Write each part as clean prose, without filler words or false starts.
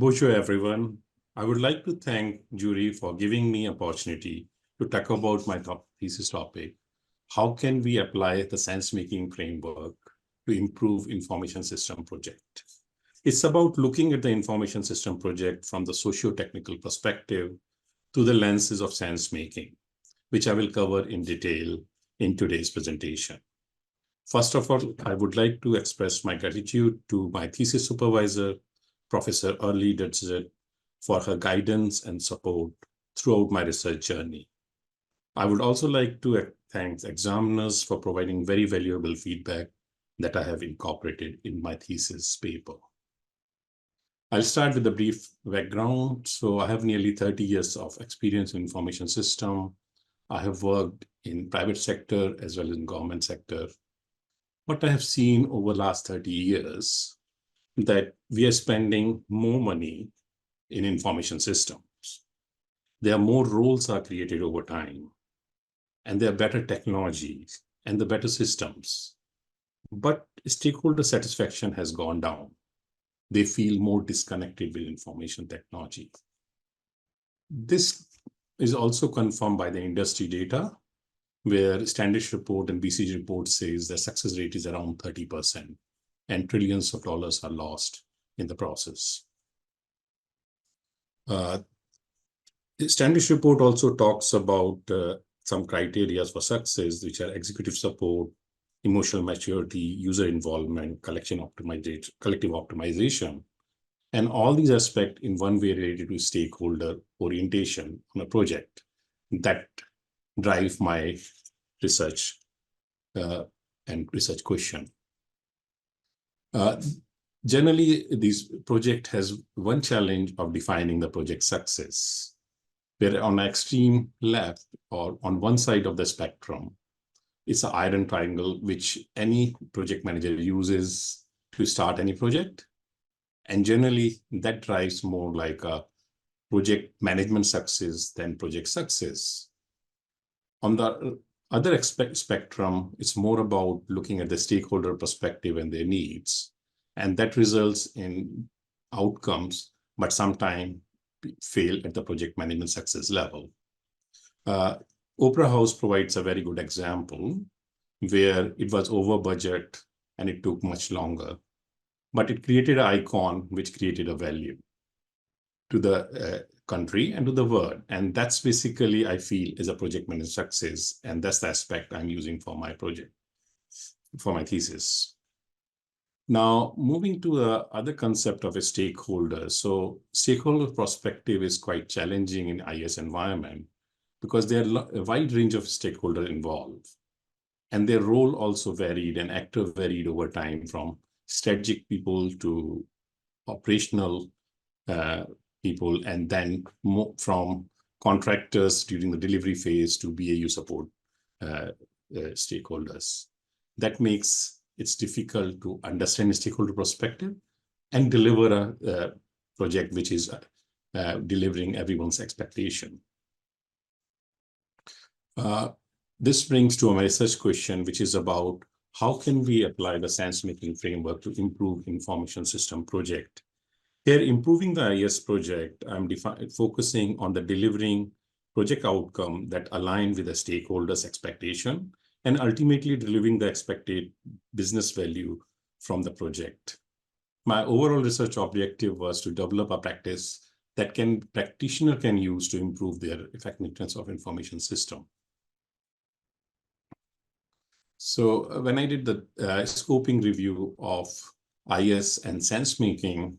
Bonjour, everyone. I would like to thank jury for giving me opportunity to talk about my thesis topic. How can we apply the sense-making framework to improve information system project? It's about looking at the information system project from the socio-technical perspective through the lenses of sense-making, which I will cover in detail in today's presentation. First of all, I would like to express my gratitude to my thesis supervisor, Professor Early Dutzet, for her guidance and support throughout my research journey. I would also like to thank examiners for providing very valuable feedback that I have incorporated in my thesis paper. I'll start with a brief background. So I have nearly 30 years of experience in information system. I have worked in private sector as well as in government sector. What I have seen over the last 30 years that we are spending more money in information systems. There are more roles are created over time, and there are better technologies and the better systems. But stakeholder satisfaction has gone down. They feel more disconnected with information technology. This is also confirmed by the industry data, where Standish report and BCG report says the success rate is around 30%. And trillions of dollars are lost in the process. The Standish report also talks about some criteria for success, which are executive support, emotional maturity, user involvement, collective optimization, and all these aspects in one way related to stakeholder orientation on a project that drive my research and research question. Generally, this project has one challenge of defining the project success, where on the extreme left or on one side of the spectrum, it's an iron triangle, which any project manager uses to start any project. And generally, that drives more like a project management success than project success. On the other spectrum, it's more about looking at the stakeholder perspective and their needs. And that results in outcomes, but sometimes fail at the project management success level. Opera House provides a very good example where it was over budget and it took much longer, but it created an icon which created a value to the country and to the world. And that's basically, I feel, is a project management success. And that's the aspect I'm using for my project, for my thesis. Now, moving to the other concept of a stakeholder. So stakeholder perspective is quite challenging in IS environment because there are a wide range of stakeholders involved. And their role also varied and actor varied over time from strategic people to operational people, and then from contractors during the delivery phase to BAU support stakeholders. That makes it's difficult to understand a stakeholder perspective and deliver a project which is delivering everyone's expectation. This brings to my research question, which is about how can we apply the sense-making framework to improve information system project. Here, improving the IS project, I'm focusing on the delivering project outcome that align with the stakeholders' expectation and ultimately delivering the expected business value from the project. My overall research objective was to develop a practice that practitioner can use to improve their effectiveness of information system. So when I did the scoping review of IS and sense-making,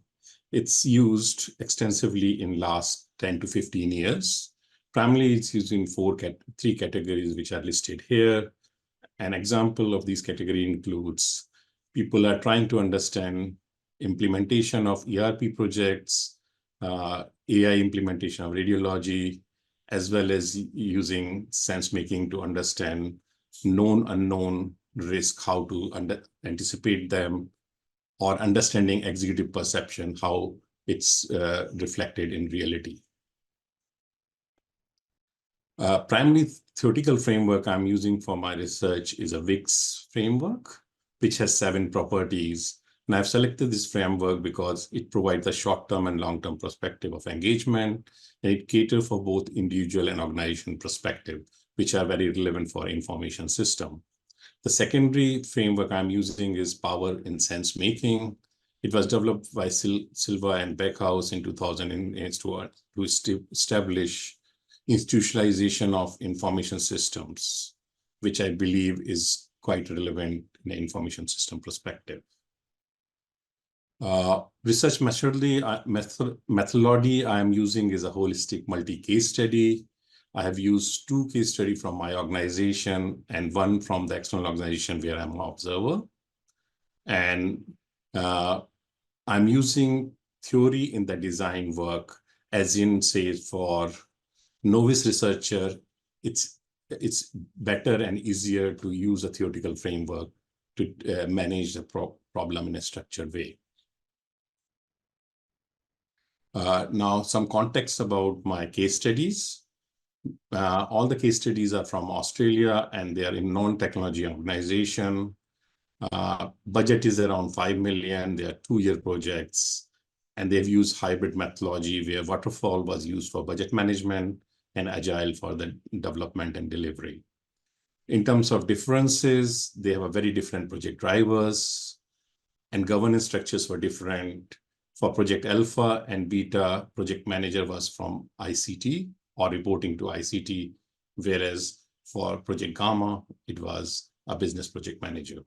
it's used extensively in last 10 to 15 years. Primarily, it's used in three categories, which are listed here. An example of these category includes people are trying to understand implementation of ERP projects, AI implementation of radiology, as well as using sense-making to understand known, unknown risk, how to anticipate them, or understanding executive perception, how it's reflected in reality. Primary theoretical framework I'm using for my research is a VIX framework, which has 7 properties. And I've selected this framework because it provides a short-term and long-term perspective of engagement, and it caters for both individual and organization perspective, which are very relevant for information system. The secondary framework I'm using is Power in Sense Making. It was developed by Silva and Beckhouse in 2008 to establish institutionalization of information systems, which I believe is quite relevant in the information system perspective. Research methodology I am using is a holistic multi-case study. I have used 2 case studies from my organization and 1 from the external organization where I'm an observer. And I'm using theory in the design work, as in, say, for novice researcher, it's better and easier to use a theoretical framework to manage the problem in a structured way. Now, some context about my case studies. All the case studies are from Australia, and they are in non-technology organization. Budget is around 5 million. They are 2-year projects, and they've used hybrid methodology where waterfall was used for budget management and agile for the development and delivery. In terms of differences, they have a very different project drivers, and governance structures were different. For Project Alpha and Beta, project manager was from ICT or reporting to ICT, whereas for Project Gamma, it was a business project manager.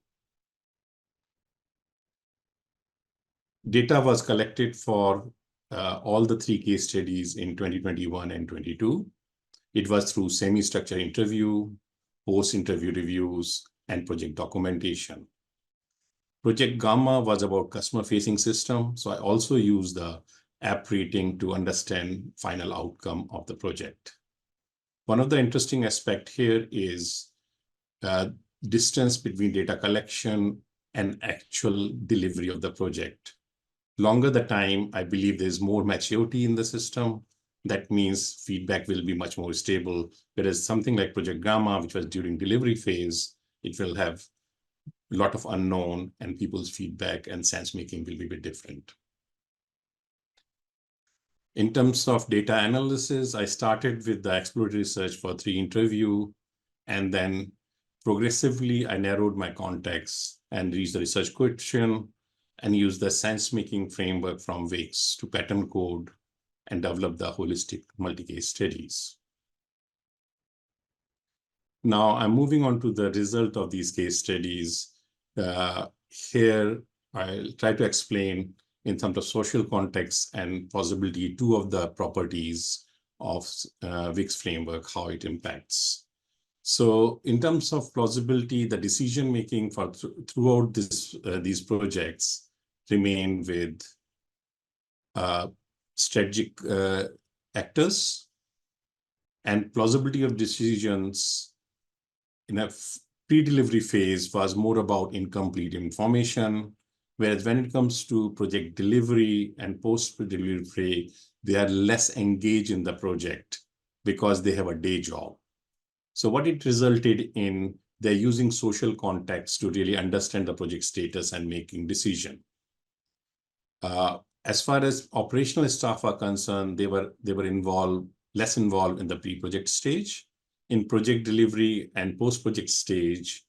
Data was collected for all the 3 case studies in 2021 and 22. It was through semi-structured interview, post-interview reviews, and project documentation. Project Gamma was about customer-facing system, so I also used the app rating to understand final outcome of the project. One of the interesting aspects here is distance between data collection and actual delivery of the project. Longer the time, I believe there's more maturity in the system. That means feedback will be much more stable, whereas something like Project Gamma, which was during delivery phase, it will have a lot of unknown, and people's feedback and sense making will be a bit different. In terms of data analysis, I started with the exploratory research for 3 interviews, and then progressively I narrowed my context and reached the research question and used the sense making framework from Wix to pattern code and develop the holistic multi-case studies. Now I'm moving on to the result of these case studies. Here, I'll try to explain in terms of social context and possibility 2 of the properties of Wix framework, how it impacts. So in terms of plausibility, the decision-making for throughout these projects remain with strategic actors, and plausibility of decisions in a pre-delivery phase was more about incomplete information, whereas when it comes to project delivery and post-delivery, they are less engaged in the project because they have a day job. So what it resulted in, they're using social context to really understand the project status and making decision. As far as operational staff are concerned, they were less involved in the pre-project stage. In project delivery and post-project stage,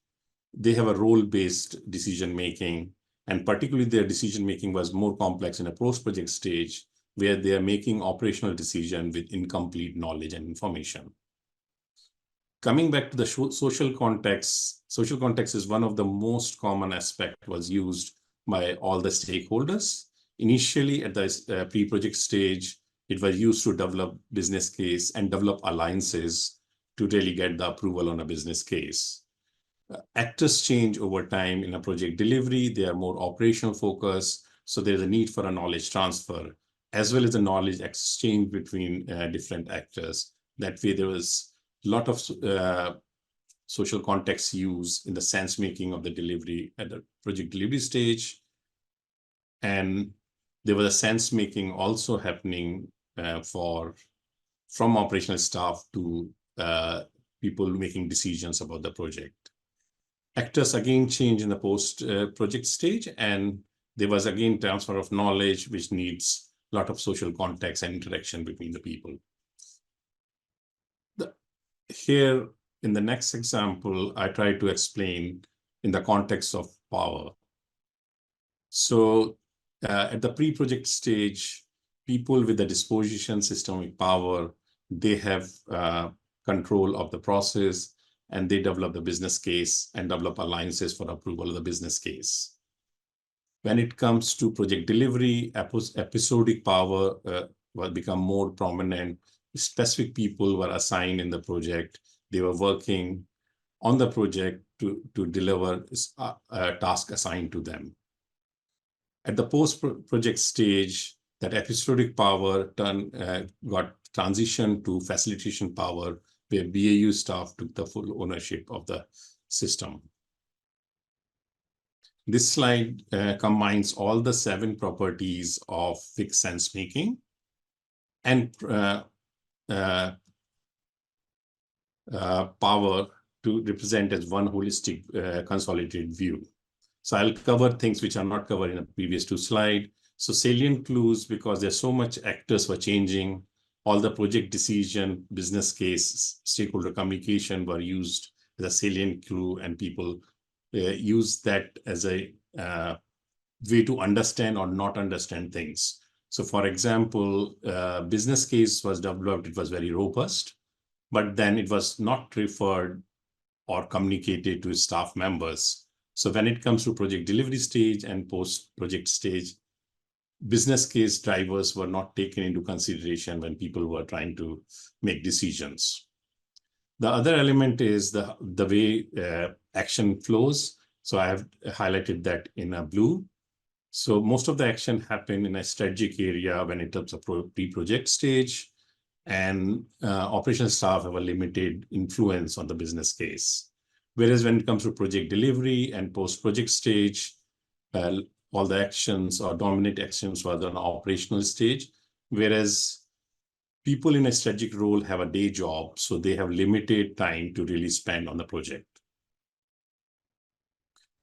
they have a role-based decision-making, and particularly their decision-making was more complex in a post-project stage, where they are making operational decision with incomplete knowledge and information. Coming back to the social context is one of the most common aspects was used by all the stakeholders. Initially, at the pre-project stage, it was used to develop business case and develop alliances to really get the approval on a business case. Actors change over time in a project delivery. They are more operational focused. So there's a need for a knowledge transfer, as well as a knowledge exchange between different actors. That way, there was a lot of social context used in the sense making of the delivery at the project delivery stage. And there was a sense making also happening from operational staff to people making decisions about the project. Actors again change in the post-project stage, and there was again transfer of knowledge, which needs a lot of social context and interaction between the people. Here, in the next example, I try to explain in the context of power. So at the pre-project stage, people with the disposition systemic power, they have control of the process, and they develop the business case and develop alliances for approval of the business case. When it comes to project delivery, episodic power will become more prominent. Specific people were assigned in the project. They were working on the project to deliver a task assigned to them. At the post-project stage, that episodic power got transitioned to facilitation power, where BAU staff took the full ownership of the system. This slide combines all the 7 properties of fixed sense making and power to represent as one holistic consolidated view. So I'll cover things which are not covered in the previous 2 slides. So salient clues, because there's so much actors were changing, all the project decision, business case, stakeholder communication were used as a salient clue, and people use that as a way to understand or not understand things. So for example, business case was developed, it was very robust, but then it was not referred or communicated to staff members. So when it comes to project delivery stage and post-project stage, business case drivers were not taken into consideration when people were trying to make decisions. The other element is the way action flows. So I have highlighted that in a blue. So most of the action happened in a strategic area when it comes to pre-project stage, and operational staff have a limited influence on the business case. Whereas when it comes to project delivery and post-project stage, all the actions or dominant actions were on operational stage, whereas people in a strategic role have a day job, so they have limited time to really spend on the project.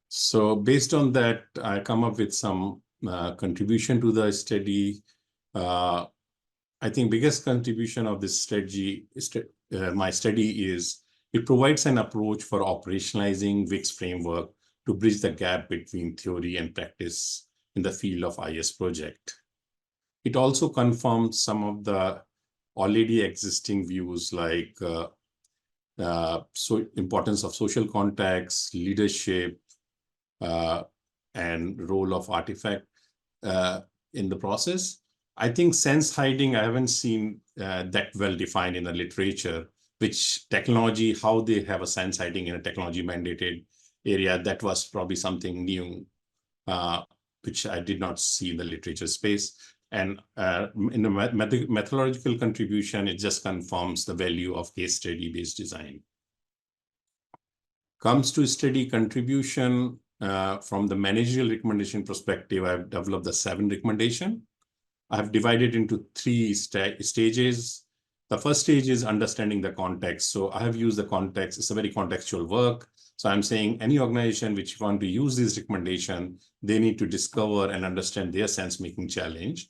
So based on that, I come up with some contribution to the study. I think biggest contribution of this strategy, my study, is it provides an approach for operationalizing Vic's framework to bridge the gap between theory and practice in the field of IS project. It also confirms some of the already existing views like importance of social context, leadership, and role of artifact in the process. I think sense hiding, I haven't seen that well defined in the literature, which technology, how they have a sense hiding in a technology mandated area. That was probably something new, which I did not see in the literature space. And in the methodological contribution, it just confirms the value of case study based design. Comes to study contribution from the managerial recommendation perspective, I've developed the 7 recommendations. I have divided into 3 stages. The first stage is understanding the context. So I have used the context. It's a very contextual work. So I'm saying any organization which want to use this recommendation, they need to discover and understand their sense-making challenge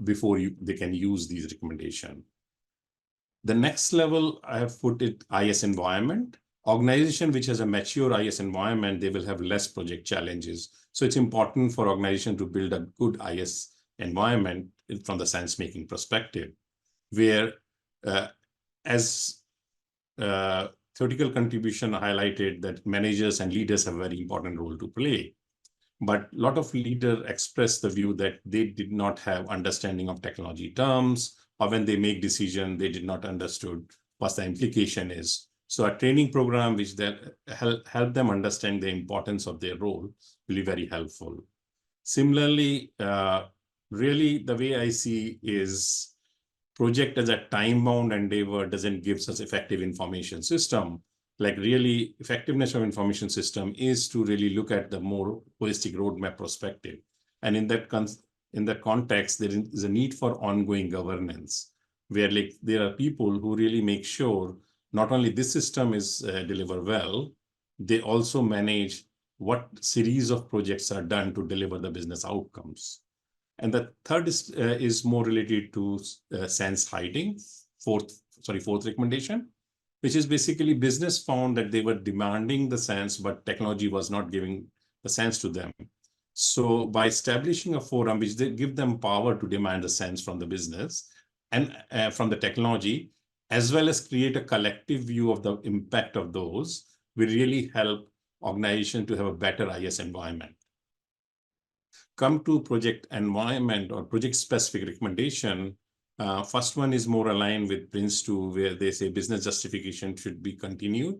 before they can use these recommendations. The next level, I have put it IS environment. Organization which has a mature IS environment, they will have less project challenges. So it's important for organization to build a good IS environment from the sense-making perspective, where as theoretical contribution highlighted that managers and leaders have a very important role to play. But a lot of leaders express the view that they did not have understanding of technology terms, or when they make decision, they did not understood what the implication is. So a training program which help them understand the importance of their role will be very helpful. Similarly, really the way I see is project as a time-bound endeavor doesn't give us effective information system. Like really effectiveness of information system is to really look at the more holistic roadmap perspective. And in that context, there is a need for ongoing governance, where like there are people who really make sure not only this system is delivered well, they also manage what series of projects are done to deliver the business outcomes. And the third is more related to sense hiding. Fourth recommendation, which is basically business found that they were demanding the sense, but technology was not giving the sense to them. So by establishing a forum which they give them power to demand the sense from the business and from the technology, as well as create a collective view of the impact of those, will really help organization to have a better IS environment. Come to project environment or project specific recommendation. First one is more aligned with Prince2, where they say business justification should be continued,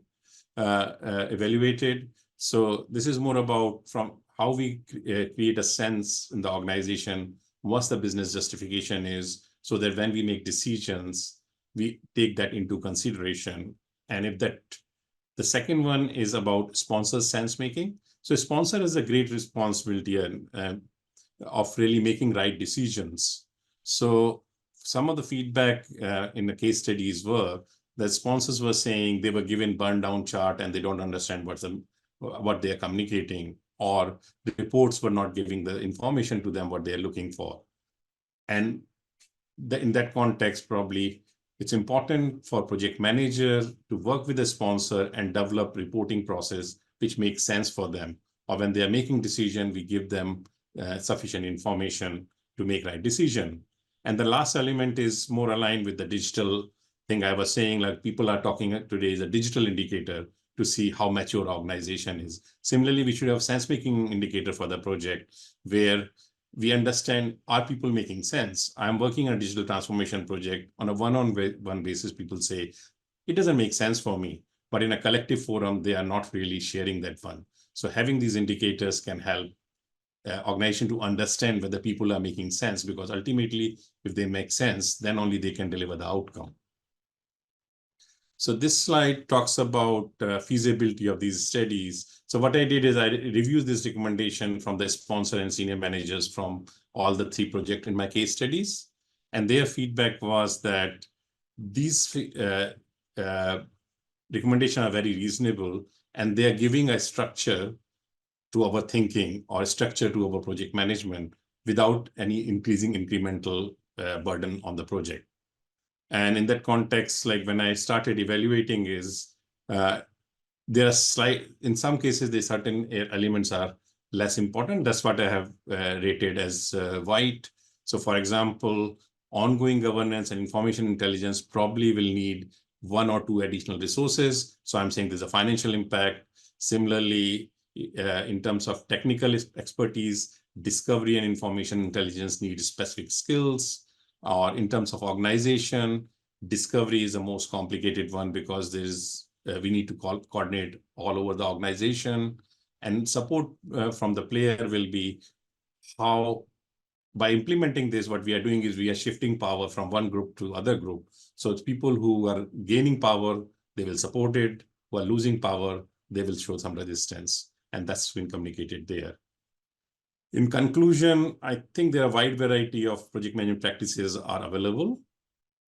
evaluated. So this is more about from how we create a sense in the organization, what the business justification is, so that when we make decisions, we take that into consideration. And if that, the second one is about sponsor sense making. So a sponsor has a great responsibility of really making right decisions. So some of the feedback in the case studies were that sponsors were saying they were given burn down chart and they don't understand what they are communicating, or the reports were not giving the information to them what they are looking for. And in that context, probably it's important for project manager to work with the sponsor and develop reporting process which makes sense for them. Or when they are making decision, we give them sufficient information to make right decision. And the last element is more aligned with the digital thing I was saying, like people are talking today is a digital indicator to see how mature organization is. Similarly, we should have sense-making indicator for the project where we understand, are people making sense? I'm working on a digital transformation project. On a one-on-one basis, people say, it doesn't make sense for me. But in a collective forum, they are not really sharing that one. So having these indicators can help organization to understand whether people are making sense, because ultimately, if they make sense, then only they can deliver the outcome. So this slide talks about feasibility of these studies. So what I did is I reviewed this recommendation from the sponsor and senior managers from all the 3 projects in my case studies. And their feedback was that these recommendations are very reasonable, and they are giving a structure to our thinking or structure to our project management without any increasing incremental burden on the project. And in that context, like when I started evaluating is, there are in some cases, the certain elements are less important. That's what I have rated as white. So for example, ongoing governance and information intelligence probably will need 1 or 2 additional resources. So I'm saying there's a financial impact. Similarly, in terms of technical expertise, discovery and information intelligence need specific skills. Or in terms of organization, discovery is the most complicated one because we need to coordinate all over the organization. And support from the player will be how, by implementing this, what we are doing is we are shifting power from one group to other group. So it's people who are gaining power, they will support it. Who are losing power, they will show some resistance. And that's been communicated there. In conclusion, I think there are a wide variety of project management practices are available.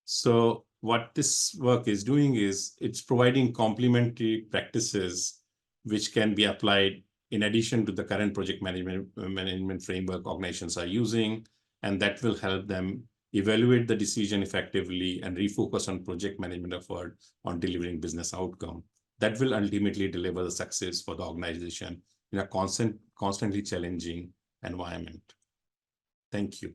So what this work is doing is it's providing complementary practices which can be applied in addition to the current project management framework organizations are using, and that will help them evaluate the decision effectively and refocus on project management effort on delivering business outcome. That will ultimately deliver the success for the organization in a constantly challenging environment. Thank you.